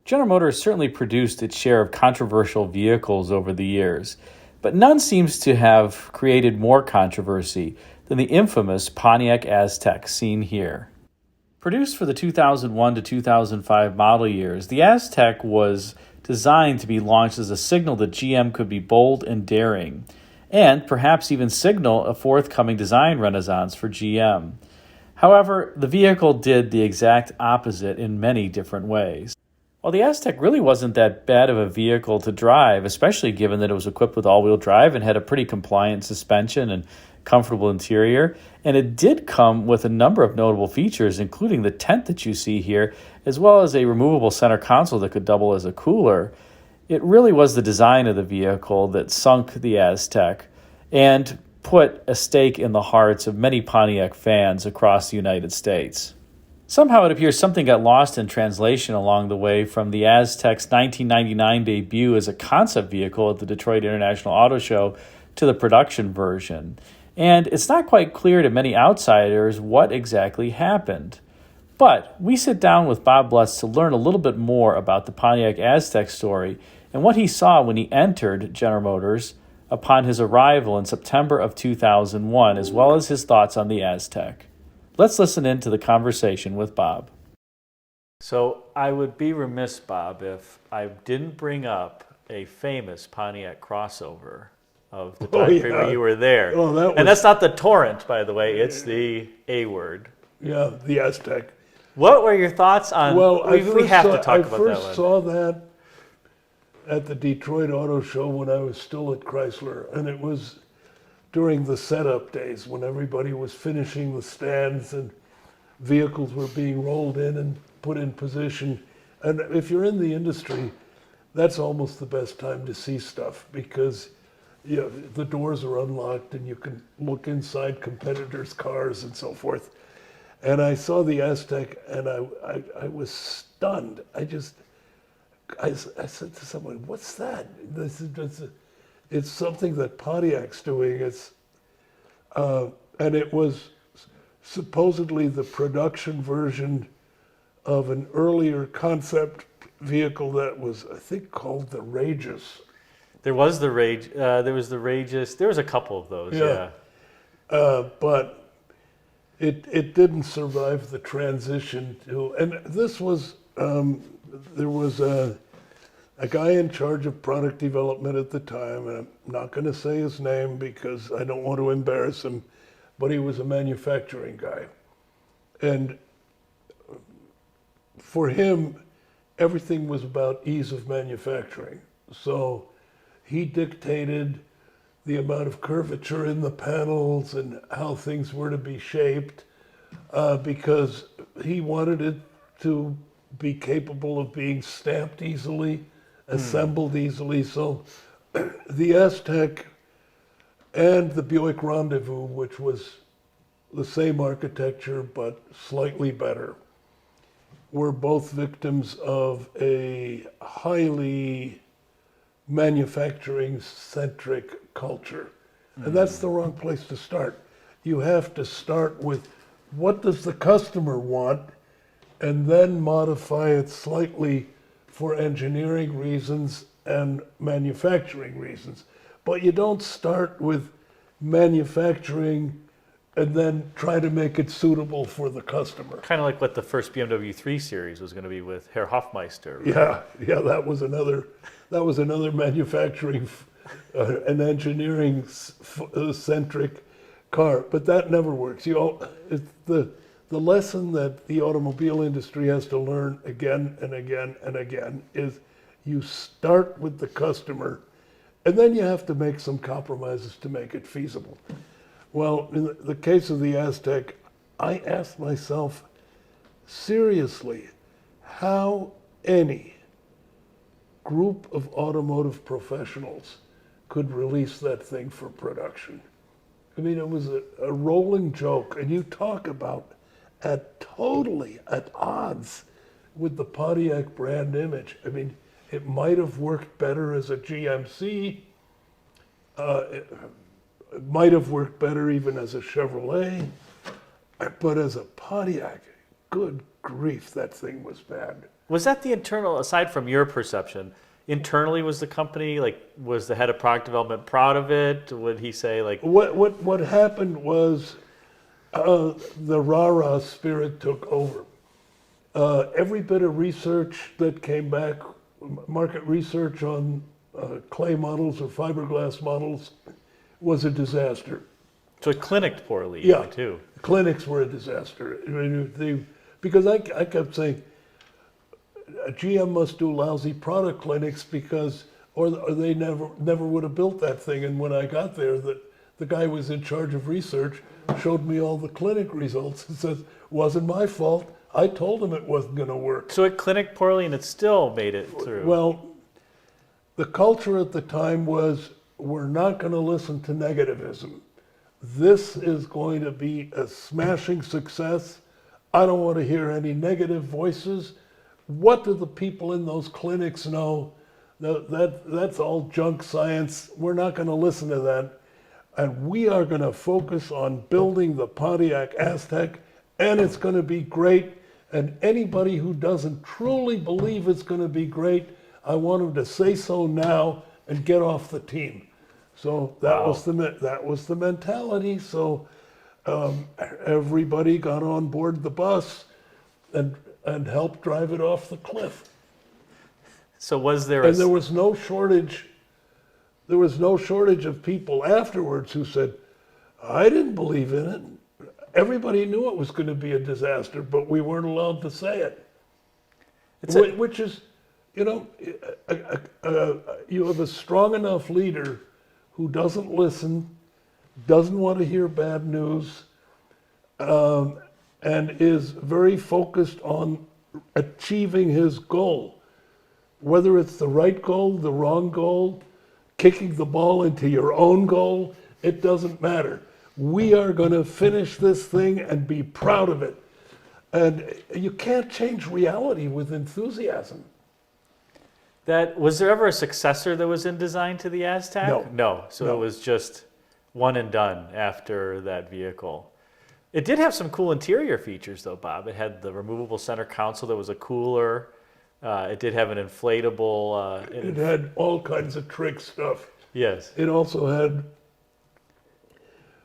General Motors certainly produced its share of controversial vehicles over the years, but none seems to have created more controversy than the infamous Pontiac Aztek seen here. Produced for the 2001 to 2005 model years, the Aztek was designed to be launched as a signal that GM could be bold and daring, and perhaps even signal a forthcoming design renaissance for GM. However, the vehicle did the exact opposite in many different ways. While the Aztek really wasn't that bad of a vehicle to drive, especially given that it was equipped with all-wheel drive and had a pretty compliant suspension and comfortable interior, and it did come with a number of notable features, including the tent that you see here, as well as a removable center console that could double as a cooler. It really was the design of the vehicle that sunk the Aztek and put a stake in the hearts of many Pontiac fans across the United States. Somehow it appears something got lost in translation along the way from the Aztek's 1999 debut as a concept vehicle at the Detroit International Auto Show to the production version. And it's not quite clear to many outsiders what exactly happened. But we sit down with Bob Lutz to learn a little bit more about the Pontiac Aztek story and what he saw when he entered General Motors upon his arrival in September of 2001, as well as his thoughts on the Aztek. Let's listen in to the conversation with Bob. So I would be remiss, Bob, if I didn't bring up a famous Pontiac crossover of the time period you were there. Oh, and that's not the Torrent, by the way. It's the A word. Yeah, the Aztek. What were your thoughts on... Well, we have to talk about that one. I first saw that at the Detroit Auto Show when I was still at Chrysler, and it was during the setup days when everybody was finishing the stands and vehicles were being rolled in and put in position. And if you're in the industry, that's almost the best time to see stuff because the doors are unlocked and you can look inside competitors' cars and so forth. And I saw the Aztek and I was stunned. I said to someone, "What's that?" It's something that Pontiac's doing. And it was supposedly the production version of an earlier concept vehicle that was, I think, called the Rageous. There was the Rage. There was the Rageous. There was a couple of those. Yeah. But it didn't survive the transition to. And this was there was a guy in charge of product development at the time, and I'm not going to say his name because I don't want to embarrass him, but he was a manufacturing guy. And for him, everything was about ease of manufacturing. So he dictated the amount of curvature in the panels and how things were to be shaped because he wanted it to be capable of being stamped easily, assembled easily. So the Aztek and the Buick Rendezvous, which was the same architecture but slightly better, were both victims of a highly manufacturing-centric culture. And that's the wrong place to start. You have to start with what does the customer want and then modify it slightly for engineering reasons and manufacturing reasons. But you don't start with manufacturing and then try to make it suitable for the customer. Kind of like what the first BMW 3 Series was going to be with Herr Hofmeister. Right? Yeah, that was another manufacturing and engineering centric car, but that never works. The lesson that the automobile industry has to learn again and again and again is you start with the customer and then you have to make some compromises to make it feasible. Well, in the case of the Aztek, I asked myself seriously how any group of automotive professionals could release that thing for production. I mean, it was a rolling joke, and you talk about totally at odds with the Pontiac brand image. I mean, it might have worked better as a GMC. It might have worked better even as a Chevrolet, but as a Pontiac, good grief, that thing was bad. Was that the internal, aside from your perception, internally was the company, like, was the head of product development proud of it? Would he say, like... What happened was the rah-rah spirit took over. Every bit of research that came back, market research on clay models or fiberglass models, was a disaster. So it clinicked poorly, Yeah, too. clinics were a disaster. I mean, because I kept saying, GM must do lousy product clinics because, or they never would have built that thing. And when I got there, the guy was in charge of research, showed me all the clinic results and says, wasn't my fault. I told him it wasn't going to work. So it clinicked poorly and it still made it through. Well, the culture at the time was, we're not going to listen to negativism. This is going to be a smashing success. I don't want to hear any negative voices. What do the people in those clinics know? That's all junk science. We're not going to listen to that. And we are going to focus on building the Pontiac Aztek, and it's going to be great. And anybody who doesn't truly believe it's going to be great, I want them to say so now and get off the team. So that was the mentality. So everybody got on board the bus and helped drive it off the cliff. So was there And there was no shortage. There was no shortage of people afterwards who said, I didn't believe in it. Everybody knew it was going to be a disaster, but we weren't allowed to say it. Which is, you have a strong enough leader who doesn't listen, doesn't want to hear bad news, and is very focused on achieving his goal. Whether it's the right goal, the wrong goal, kicking the ball into your own goal, it doesn't matter. We are going to finish this thing and be proud of it. And you can't change reality with enthusiasm. Was there ever a successor that was in design to the Aztek? No. So it was just one and done after that vehicle. It did have some cool interior features, though, Bob. It had the removable center console that was a cooler. It did have an inflatable... It had all kinds of trick stuff. Yes. It also had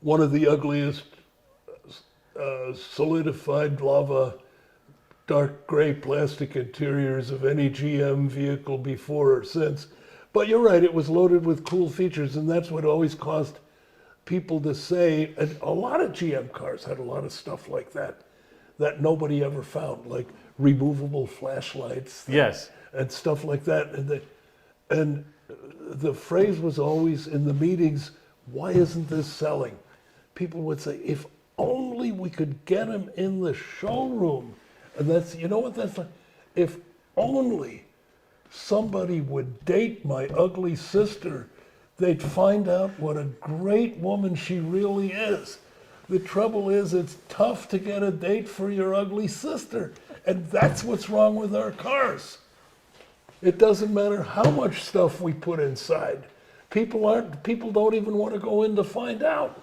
one of the ugliest solidified lava dark gray plastic interiors of any GM vehicle before or since. But you're right, it was loaded with cool features, and that's what always caused people to say, and a lot of GM cars had a lot of stuff like that nobody ever found, like removable flashlights. Yes. And stuff like that. And the phrase was always in the meetings, why isn't this selling? People would say, if only we could get them in the showroom. And that's, you know what that's like? If only somebody would date my ugly sister, they'd find out what a great woman she really is. The trouble is, it's tough to get a date for your ugly sister. And that's what's wrong with our cars. It doesn't matter how much stuff we put inside. People don't even want to go in to find out.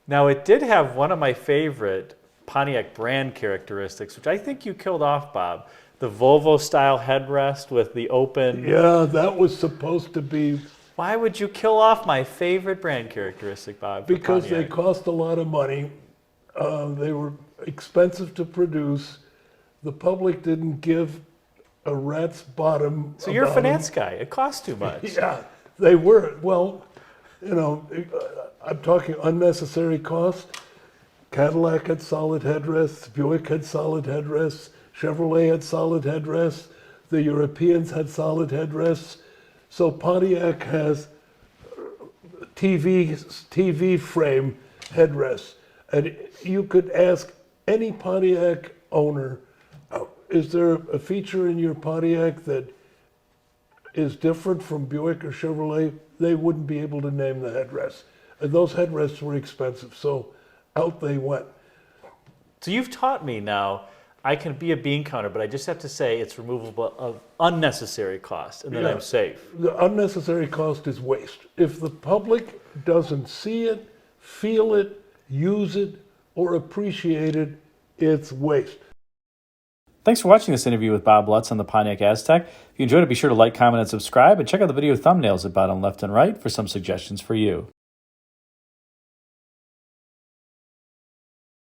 Now, it did have one of my favorite Pontiac brand characteristics, which I think you killed off, Bob. The Volvo-style headrest with the open... Yeah, that was supposed to be... Why would you kill off my favorite brand characteristic, Bob? Because they cost a lot of money. They were expensive to produce. The public didn't give a rat's bottom. So you're a finance guy. It costs too much. Yeah, they were. Well, I'm talking unnecessary cost. Cadillac had solid headrests. Buick had solid headrests. Chevrolet had solid headrests. The Europeans had solid headrests. So Pontiac has TV frame headrests. And you could ask any Pontiac owner, is there a feature in your Pontiac that is different from Buick or Chevrolet? They wouldn't be able to name the headrests. And those headrests were expensive, so out they went. So you've taught me now, I can be a bean counter, but I just have to say it's removable of unnecessary cost, and then I'm safe. The unnecessary cost is waste. If the public doesn't see it, feel it, use it, or appreciate it, it's waste. Thanks for watching this interview with Bob Lutz on the Pontiac Aztek. If you enjoyed it, be sure to like, comment, and subscribe, and check out the video thumbnails at bottom left and right for some suggestions for you.